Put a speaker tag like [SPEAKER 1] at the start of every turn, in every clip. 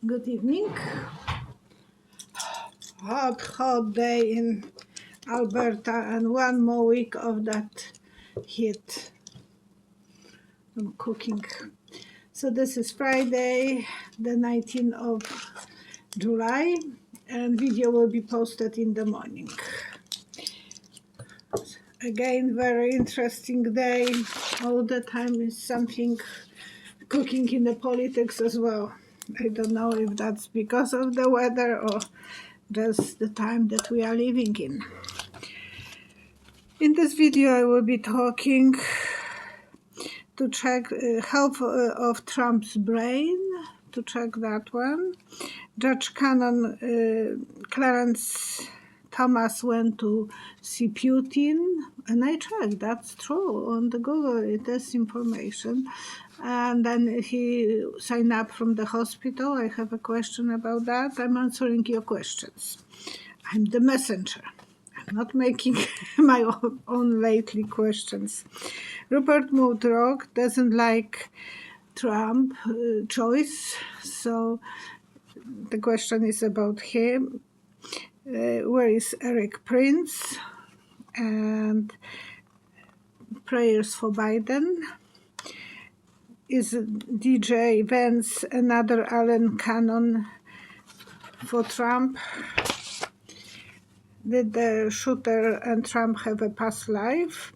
[SPEAKER 1] Good evening. Hot day in Alberta, and one more week of that heat. I'm cooking. So this is Friday, the 19th of July, and video will be posted in the morning. Again, very interesting day. All the time is something cooking in the politics as well. I don't know if that's because of the weather or just the time that we are living in. In this video, I will be talking to check health of Trump's brain, to check that one. Judge Canon Clarence Thomas went to see Putin, and I checked, that's true. On the Google, it is information. And then he signed up from the hospital. I have a question about that. I'm answering your questions. I'm the messenger. I'm not making my own lately questions. Rupert Murdoch doesn't like Trump choice, so the question is about him. Where is Erick Prince? And prayers for Biden. Is DJ Vence another Allen Cannon for Trump? Did the shooter and Trump have a past life?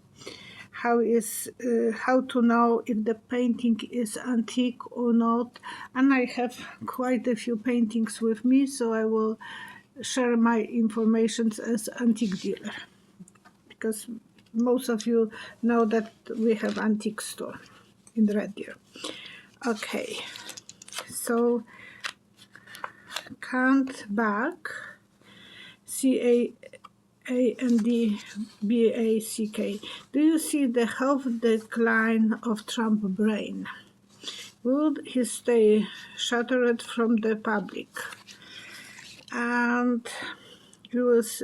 [SPEAKER 1] How to know if the painting is antique or not? And I have quite a few paintings with me, so I will share my information as antique dealer, because most of you know that we have antique store in Red Deer. Okay, so count back, CANDBACK. Do you see the health decline of Trump brain? Will he stay shattered from the public? And it was,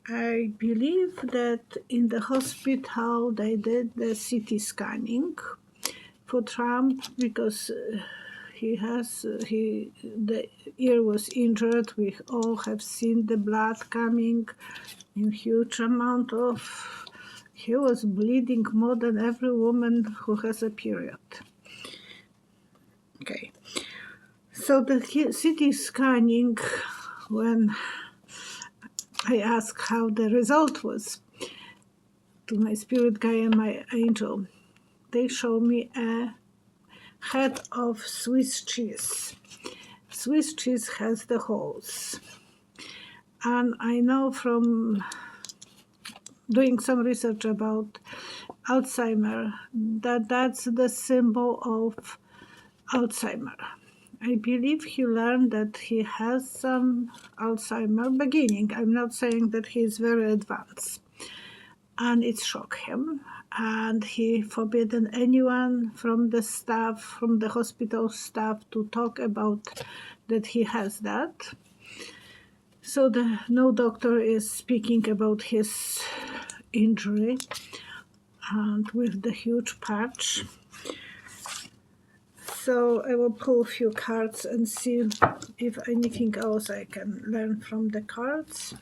[SPEAKER 1] I believe that in the hospital they did the CT scanning for Trump, because the ear was injured. We all have seen the blood coming in huge amount of. He was bleeding more than every woman who has a period. Okay, so the CT scanning, when I asked how the result was to my spirit guy and my angel, they show me a head of Swiss cheese. Swiss cheese has the holes. And I know from doing some research about Alzheimer that that's the symbol of Alzheimer. I believe he learned that he has some Alzheimer beginning. I'm not saying that he is very advanced. And it shocked him. And he forbidden anyone from the staff, from the hospital staff, to talk about that he has that. So no doctor is speaking about his injury, and with the huge patch. So I will pull a few cards and see if anything else I can learn from the cards.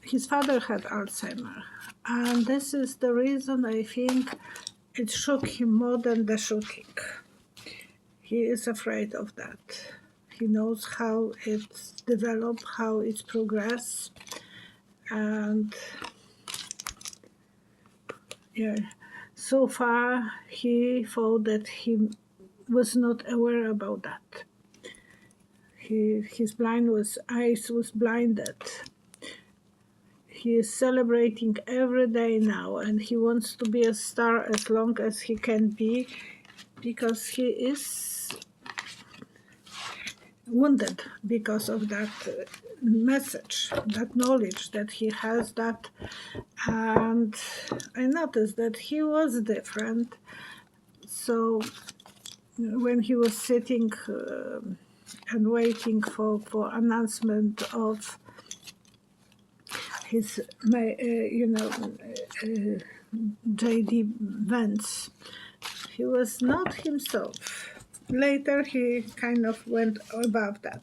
[SPEAKER 1] His father had Alzheimer, and this is the reason I think it shook him more than the shooting. He is afraid of that. He knows how it's developed, how it's progressed, and yeah, so far he thought that he was not aware about that. His eyes was blinded. He is celebrating every day now, and he wants to be a star as long as he can be, because he is wounded because of that message, that knowledge that he has that. And I noticed that he was different. So when he was sitting and waiting for announcement of his, JD Vence He was not himself. Later, he kind of went above that.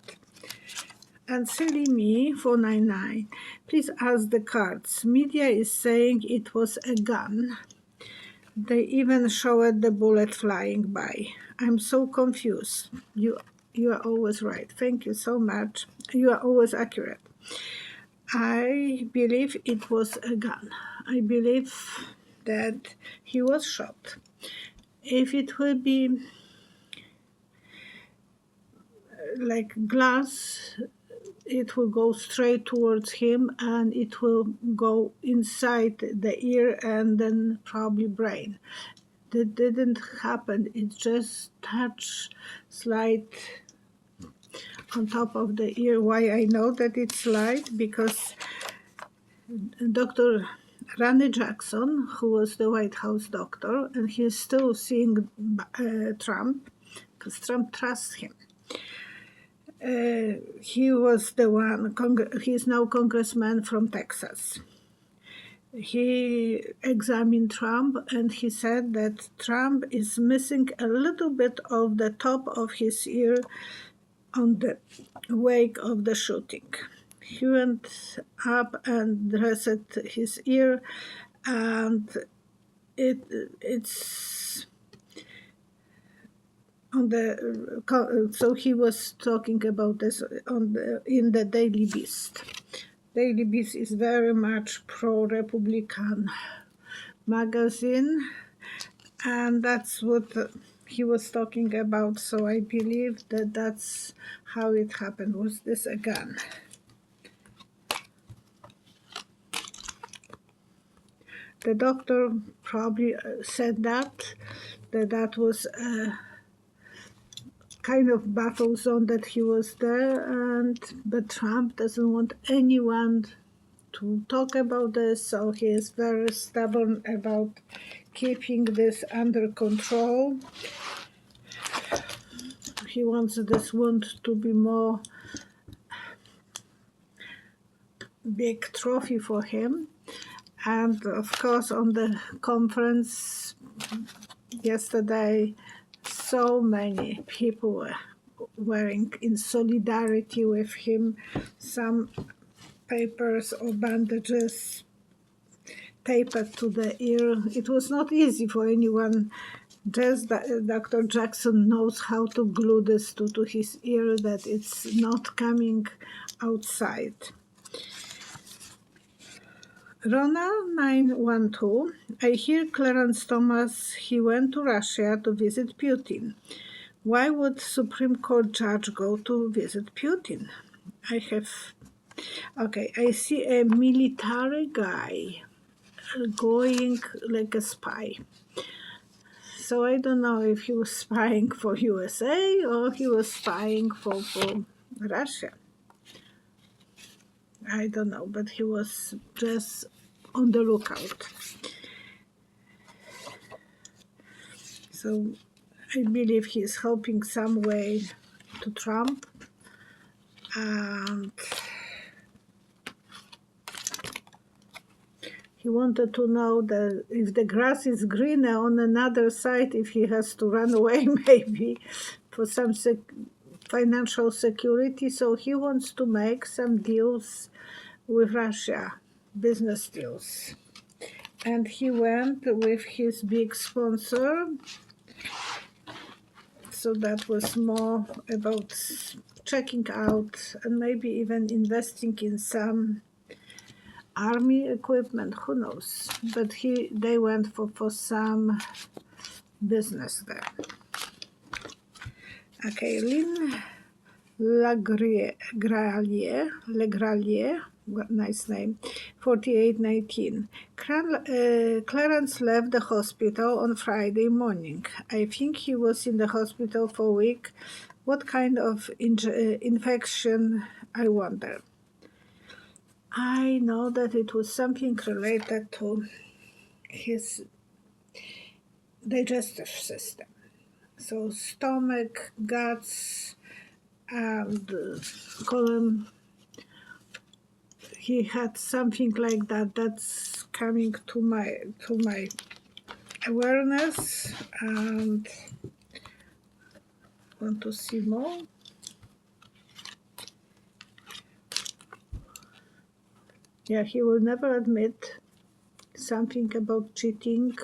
[SPEAKER 1] And silly me, 499, please ask the cards. Media is saying it was a gun. They even showed the bullet flying by. I'm so confused. You are always right. Thank you so much. You are always accurate. I believe it was a gun. I believe that he was shot. If it will be like glass, it will go straight towards him and it will go inside the ear and then probably brain. That didn't happen. It just touched slight on top of the ear. Why I know that it's slight? Because Dr. Randy Jackson, who was the White House doctor, and he's still seeing Trump, because Trump trusts him. He was the one, he's now congressman from Texas. He examined Trump and he said that Trump is missing a little bit of the top of his ear on the wake of the shooting. He went up and dressed his ear, and it's on the. So he was talking about this in the Daily Beast. Daily Beast is very much pro-Republican magazine, and that's what he was talking about. So I believe that that's how it happened. Was this a gun? The doctor probably said that was a kind of battle zone that he was there, but Trump doesn't want anyone to talk about this, so he is very stubborn about keeping this under control. He wants this wound to be more big trophy for him. And of course, on the conference yesterday, so many people were wearing in solidarity with him some papers or bandages taped to the ear. It was not easy for anyone. Just Dr. Jackson knows how to glue this to his ear, that it's not coming outside. Rona 912, I hear Clarence Thomas, he went to Russia to visit Putin. Why would Supreme Court judge go to visit Putin? I see a military guy going like a spy. So I don't know if he was spying for USA or he was spying for Russia. I don't know, but he was just on the lookout. So I believe he is helping some way to Trump. And he wanted to know that if the grass is greener on another side, if he has to run away maybe for some financial security. So he wants to make some deals with Russia, business deals. And he went with his big sponsor. So that was more about checking out and maybe even investing in some army equipment, who knows. But they went for some business there. Okay, Lynn Legralier, nice name, 4819. Clarence left the hospital on Friday morning. I think he was in the hospital for a week. What kind of infection, I wonder? I know that it was something related to his digestive system. So stomach, guts, and colon. He had something like that. That's coming to my awareness, and want to see more. Yeah, he will never admit something about cheating.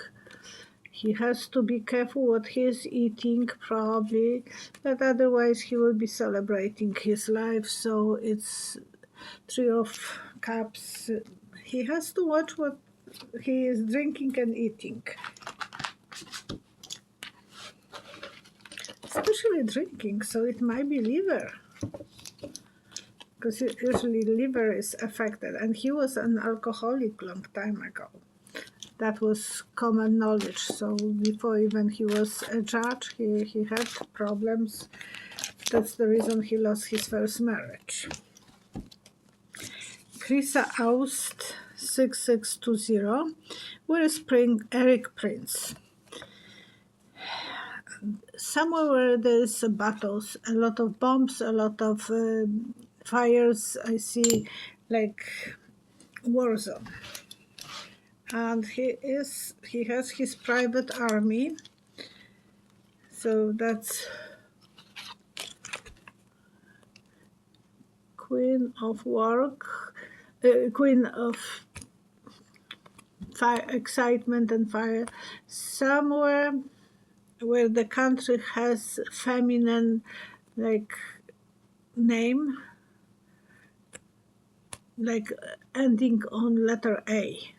[SPEAKER 1] He has to be careful what he is eating, probably, but otherwise he will be celebrating his life. So it's 3 of Cups. He has to watch what he is drinking and eating, especially drinking. So it might be liver, because usually liver is affected, and he was an alcoholic long time ago. That was common knowledge. So before even he was a judge, he had problems. That's the reason he lost his first marriage. Chrisa Aust 6620. Where is Erick Prince? Somewhere where there's battles, a lot of bombs, a lot of fires. I see like war zone. And he has his private army. So that's Queen of Work, Queen of Fire, excitement and fire. Somewhere where the country has feminine like name, like ending on letter A,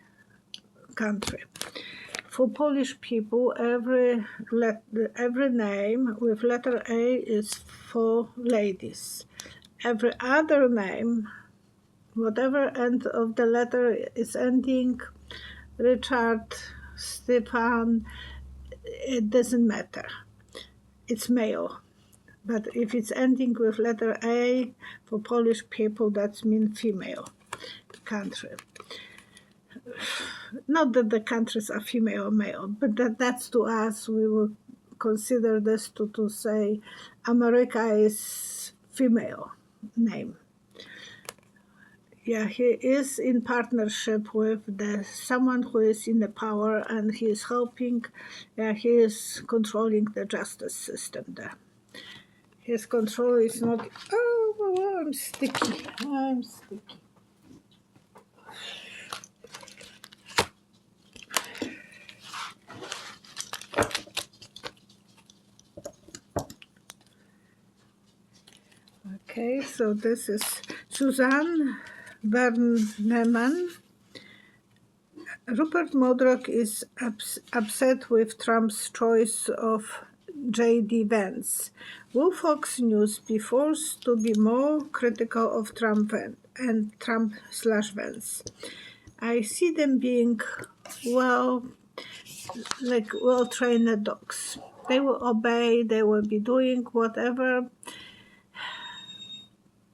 [SPEAKER 1] country. For Polish people, every name with letter A is for ladies. Every other name, whatever end of the letter is ending, Richard, Stefan, it doesn't matter. It's male. But if it's ending with letter A, for Polish people, that means female country. Not that the countries are female or male, but that's to us. We will consider this to say America is female name. Yeah, he is in partnership with someone who is in the power, and he is helping. Yeah, he is controlling the justice system there. His control is not. Oh, I'm sticky. I'm sticky. Okay, so this is Suzanne Verneman. Rupert Murdoch is upset with Trump's choice of JD Vence. Will Fox News be forced to be more critical of Trump and Trump/Vence? I see them being well-trained dogs. They will obey, they will be doing whatever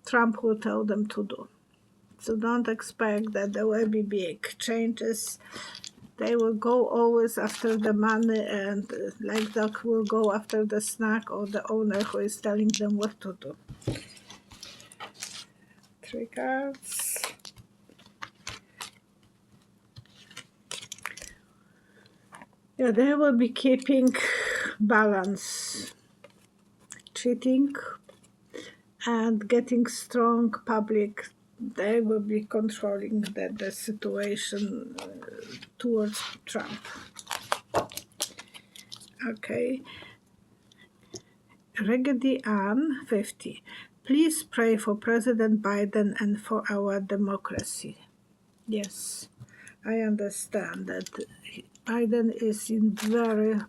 [SPEAKER 1] Trump will tell them to do. So don't expect that there will be big changes. They will go always after the money, and like dog will go after the snack or the owner who is telling them what to do. 3 cards. Yeah, they will be keeping balance. Cheating and getting strong public, they will be controlling the situation towards Trump. Okay. Regedy Ann 50. Please pray for President Biden and for our democracy. Yes, I understand that Biden is in very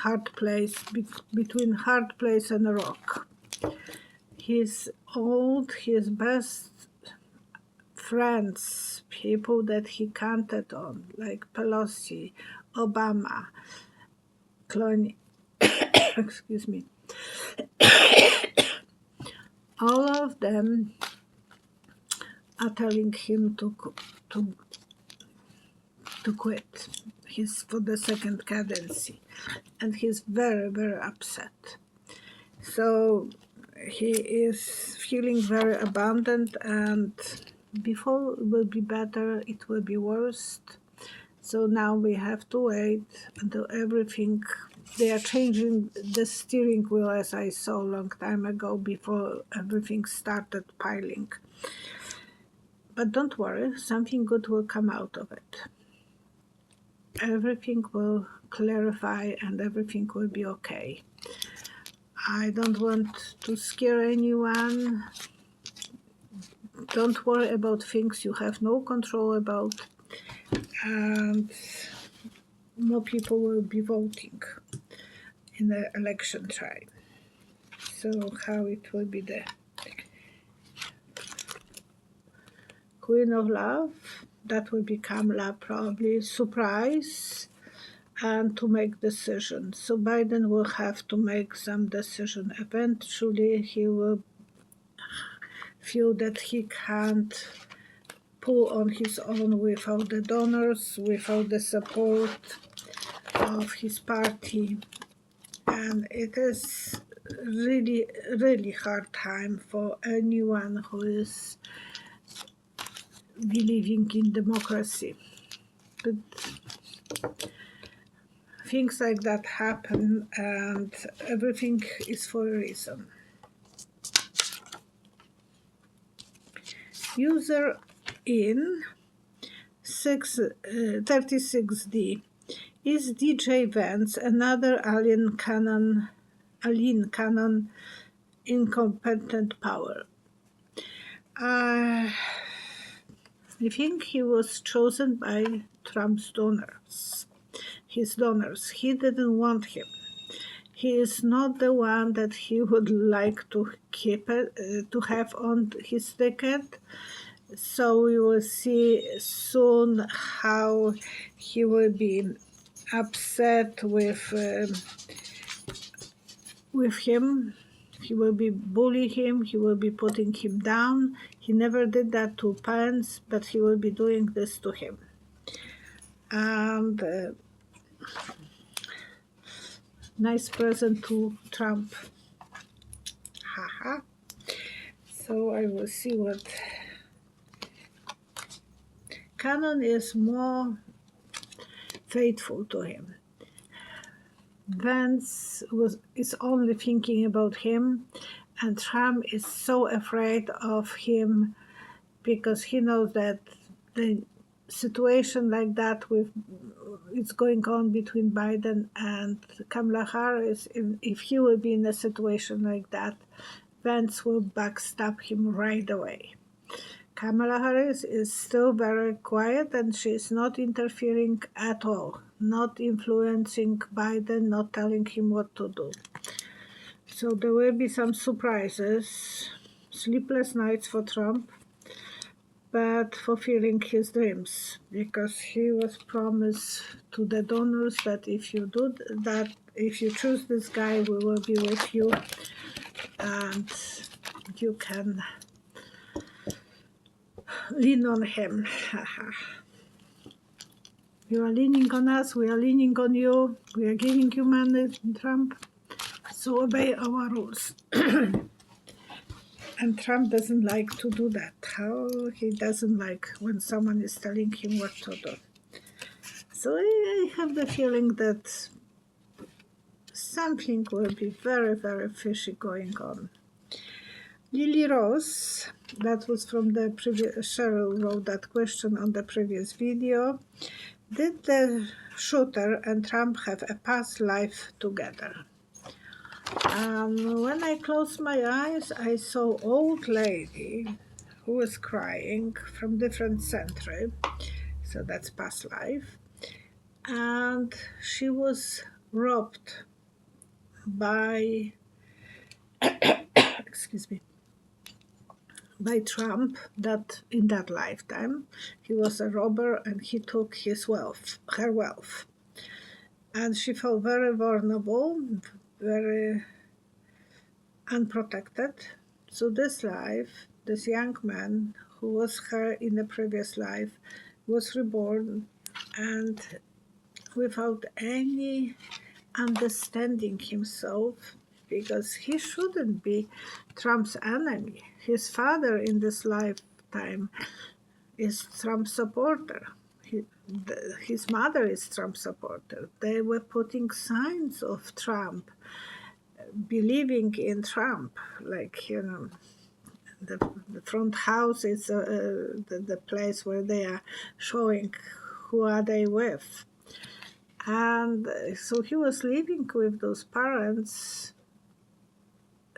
[SPEAKER 1] hard place, between hard place and a rock. He's old, his best friends, people that he counted on, like Pelosi, Obama, Clooney, excuse me, all of them are telling him to quit. He's for the second candidacy, and he's very, very upset. So he is feeling very abandoned, and before it will be better, it will be worse. So now we have to wait until everything, they are changing the steering wheel, as I saw a long time ago, before everything started piling. But don't worry, something good will come out of it. Everything will clarify and everything will be okay. I don't want to scare anyone. Don't worry about things you have no control about. And more people will be voting in the election time. So how it will be the Queen of Love, that will become love probably, surprise, and to make decisions. So Biden will have to make some decision. Eventually he will feel that he can't pull on his own without the donors, without the support of his party. And it is really, really hard time for anyone who is believing in democracy. But things like that happen, and everything is for a reason. User in 36D. Is DJ Vence another alien canon incompetent power? I think he was chosen by Trump's donors, his donors. He didn't want him. He is not the one that he would like to keep to have on his ticket. So we will see soon how he will be upset with him. He will be bullying him. He will be putting him down. He never did that to Pence, but he will be doing this to him. And nice present to Trump. Haha. So I will see what. Canon is more faithful to him. Vence is only thinking about him, and Trump is so afraid of him because he knows that the situation like that it's going on between Biden and Kamala Harris. If he will be in a situation like that, Vence will backstab him right away. Kamala Harris is still very quiet, and she is not interfering at all, not influencing Biden, not telling him what to do. So there will be some surprises, sleepless nights for Trump, but fulfilling his dreams, because he was promised to the donors that if you do that, if you choose this guy, we will be with you, and you can lean on him. You are leaning on us, we are leaning on you, we are giving you money, Trump, so obey our rules. And Trump doesn't like to do that. How he doesn't like when someone is telling him what to do. So I have the feeling that something will be very, very fishy going on. Lily Rose, that was from the previous, Cheryl wrote that question on the previous video. Did the shooter and Trump have a past life together? When I closed my eyes, I saw old lady who was crying from different century, so that's past life, and she was robbed by excuse me, by Trump. That in that lifetime he was a robber and he took her wealth, and she felt very vulnerable, very unprotected. So this life, this young man who was her in the previous life, was reborn, and without any understanding himself, because he shouldn't be Trump's enemy. His father in this lifetime is Trump's supporter. his mother is Trump supporter. They were putting signs of Trump, believing in Trump, like, you know, the front house is the place where they are showing who are they with. And so he was living with those parents.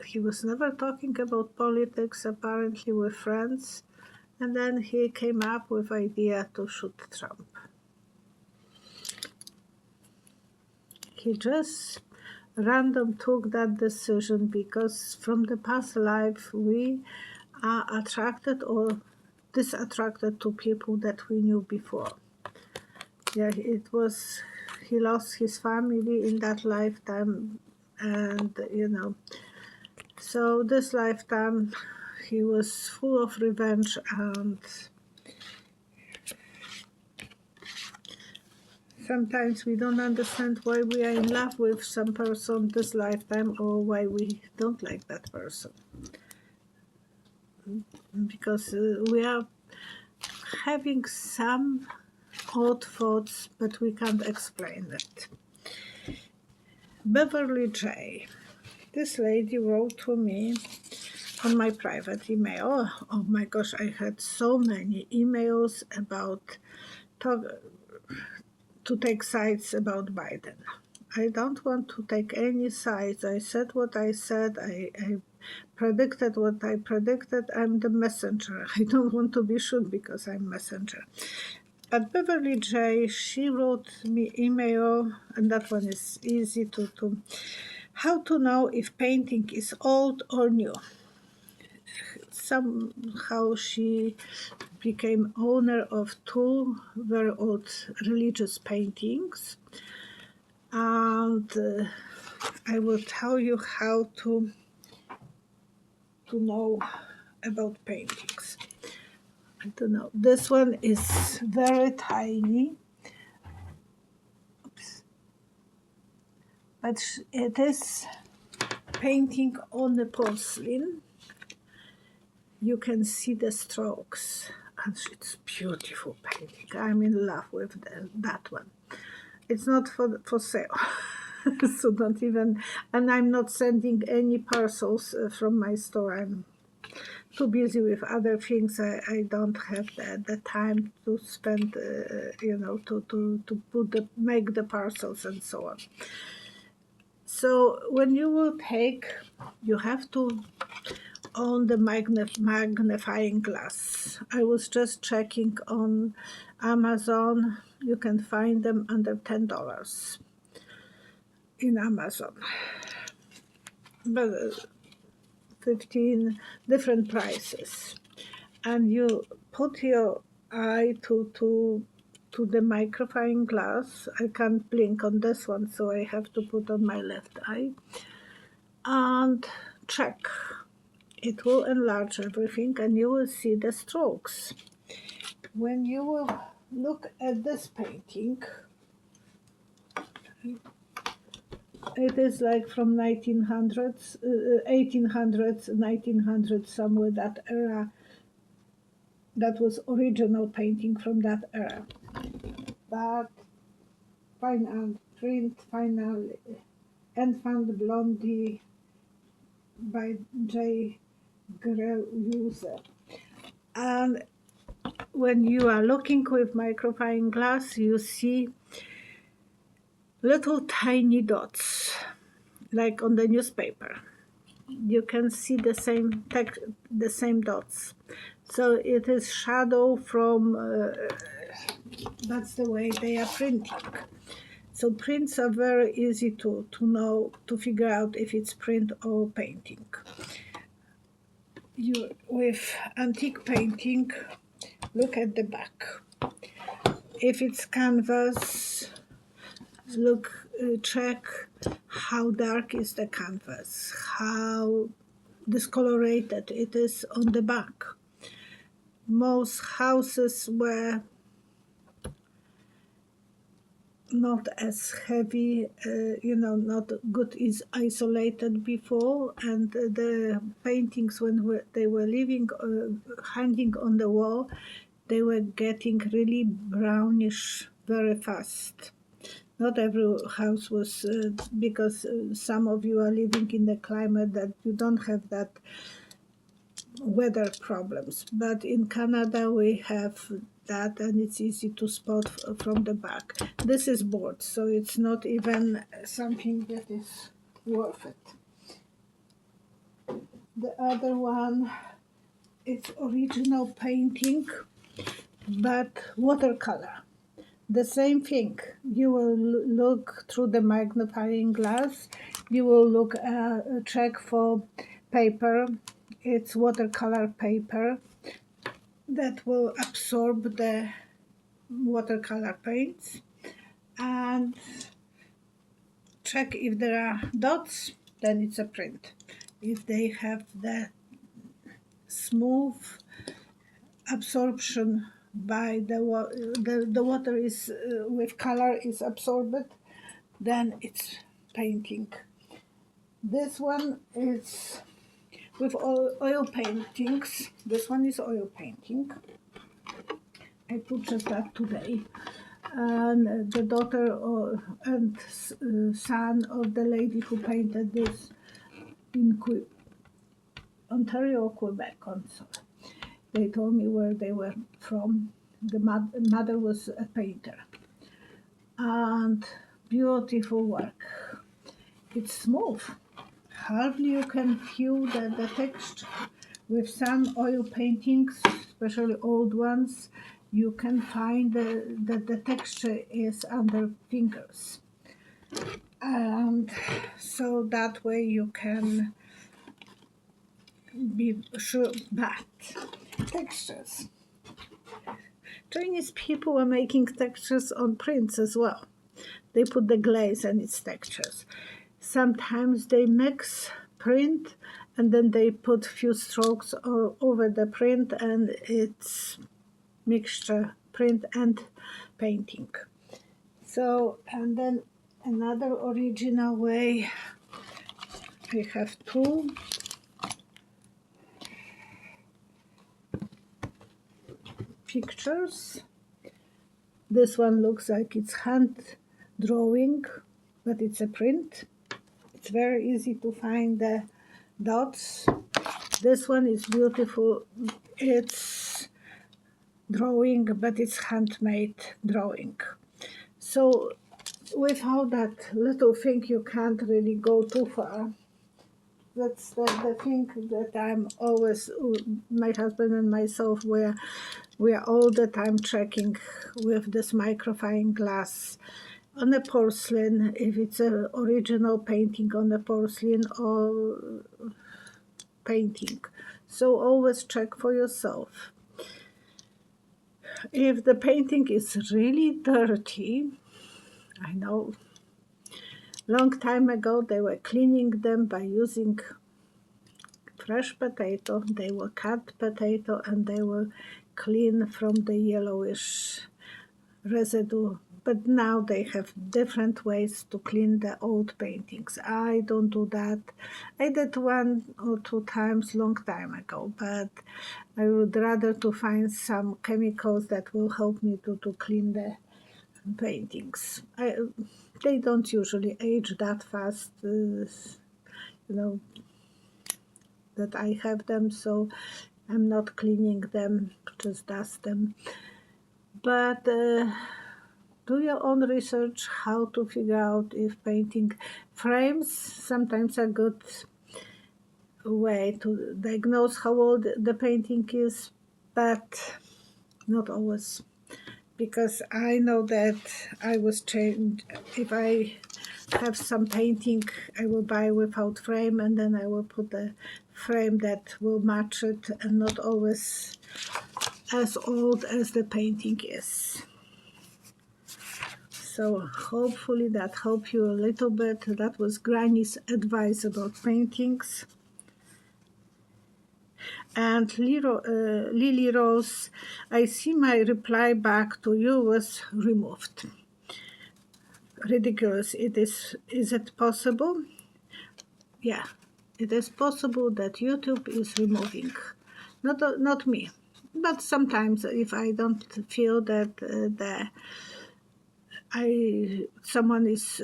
[SPEAKER 1] He was never talking about politics, apparently, with friends. And then he came up with idea to shoot Trump. He just random took that decision because from the past life we are attracted or disattracted to people that we knew before. Yeah, it was, he lost his family in that lifetime, and you know, so this lifetime he was full of revenge, and sometimes we don't understand why we are in love with some person this lifetime or why we don't like that person. Because we are having some odd thoughts, but we can't explain it. Beverly J. This lady wrote to me on my private email. Oh my gosh, I had so many emails about to take sides about Biden. I don't want to take any sides. I said what I said. I predicted what I predicted. I'm the messenger. I don't want to be shoot because I'm messenger. But Beverly J, she wrote me email, and that one is easy to how to know if painting is old or new. Somehow she became owner of two very old religious paintings, and I will tell you how to know about paintings. I don't know. This one is very tiny. Oops. But it is painting on the porcelain. You can see the strokes, and it's beautiful painting. I'm in love with that one. It's not for sale, so don't even. And I'm not sending any parcels from my store. I'm too busy with other things. I don't have the time to spend, you know, to make the parcels and so on. So when you will take, you have to own the magnifying glass. I was just checking on Amazon. You can find them under $10 in Amazon. But 15 different prices. And you put your eye to the magnifying glass. I can't blink on this one, so I have to put on my left eye. And check. It will enlarge everything and you will see the strokes. When you will look at this painting, it is like from 1900s, 1800s, 1900s, somewhere that era. That was original painting from that era. But fine and print finally, Enfant Blondie by J. User. And when you are looking with magnifying glass, you see little tiny dots, like on the newspaper. You can see the same text, the same dots. So it is shadow from. That's the way they are printing. So prints are very easy to know, to figure out if it's print or painting. With antique painting, look at the back. If it's canvas, check how dark is the canvas, how discolorated it is on the back. Most houses were not as heavy, not good is isolated before, and the paintings when they were living, hanging on the wall, they were getting really brownish very fast. Not every house was, because some of you are living in the climate that you don't have that weather problems. But in Canada, we have that, and it's easy to spot from the back. This is board, so it's not even something that is worth it. The other one, it's original painting, but watercolor. The same thing. You will look through the magnifying glass. You will look check for paper. It's watercolor paper that will absorb the watercolor paints, and check if there are dots, then it's a print. If they have the smooth absorption by the water is with color is absorbed, then it's painting. This one is with oil paintings. This one is oil painting. I purchased that today, and the daughter and son of the lady who painted this in Ontario or Quebec. They told me where they were from. The mother was a painter, and beautiful work. It's smooth. Hardly you can feel the texture. With some oil paintings, especially old ones, you can find that the texture is under fingers. And so that way you can be sure. But textures. Chinese people were making textures on prints as well. They put the glaze and its textures. Sometimes they mix print and then they put few strokes over the print, and it's mixture print and painting. So, and then another original way, I have two. Pictures. This one looks like it's hand drawing, but it's a print. It's very easy to find the dots. This one is beautiful. It's drawing, but it's handmade drawing. So without that little thing, you can't really go too far. That's the thing that I'm always, my husband and myself, we are all the time checking with this magnifying glass on a porcelain, if it's an original painting on the porcelain or painting. So always check for yourself. If the painting is really dirty, I know, long time ago they were cleaning them by using fresh potato. They will cut potato and they will clean from the yellowish residue. But now they have different ways to clean the old paintings. I don't do that. I did 1 or 2 times long time ago, but I would rather to find some chemicals that will help me to clean the paintings. They don't usually age that fast, that I have them, so I'm not cleaning them, just dust them. But do your own research how to figure out if painting frames sometimes a good way to diagnose how old the painting is, but not always. Because I know that I was trained, if I have some painting, I will buy without frame, and then I will put a frame that will match it, and not always as old as the painting is. So hopefully that helped you a little bit. That was Granny's advice about paintings. And Lily Rose, I see my reply back to you was removed. Ridiculous. Is it possible? Yeah, it is possible that YouTube is removing. Not me. But sometimes if I don't feel that someone is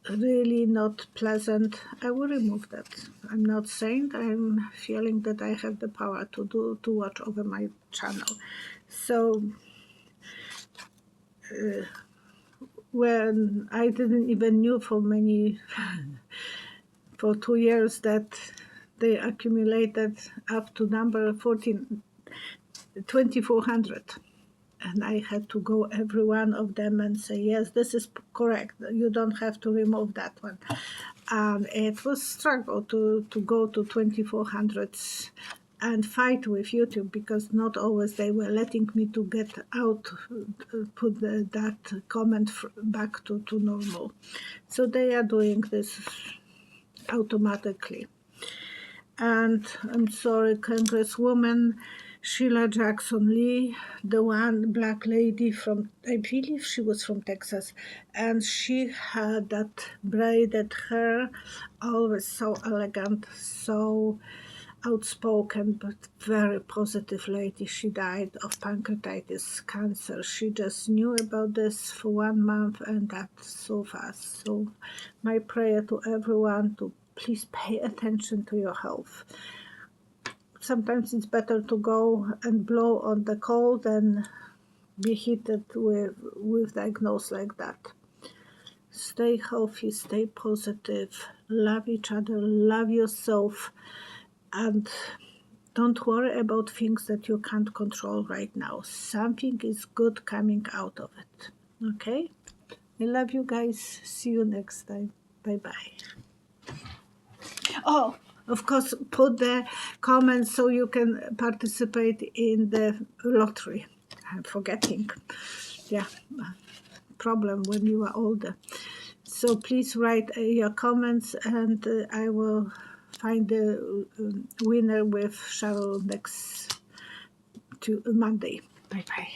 [SPEAKER 1] really not pleasant, I will remove that. I'm not saying, I'm feeling that I have the power to watch over my channel. So when I didn't even knew for 2 years that they accumulated up to number 2400, and I had to go every one of them and say, yes, this is correct, you don't have to remove that one. And it was struggle to go to 2400s and fight with YouTube, because not always they were letting me to get out, put that comment back to normal. So they are doing this automatically. And I'm sorry, Congresswoman Sheila Jackson Lee, the one black lady from, I believe she was from Texas, and she had that braided hair, always so elegant, so outspoken, but very positive lady. She died of pancreatitis cancer. She just knew about this for 1 month, and that's so fast. So my prayer to everyone to please pay attention to your health. Sometimes it's better to go and blow on the cold than be hit with diagnosis like that. Stay healthy, stay positive, love each other, love yourself, and don't worry about things that you can't control right now. Something is good coming out of it. Okay? I love you guys. See you next time. Bye-bye. Oh, of course, put the comments so you can participate in the lottery. I'm forgetting. Yeah, problem when you are older. So please write your comments, and I will find the winner with Cheryl next Monday. Bye-bye.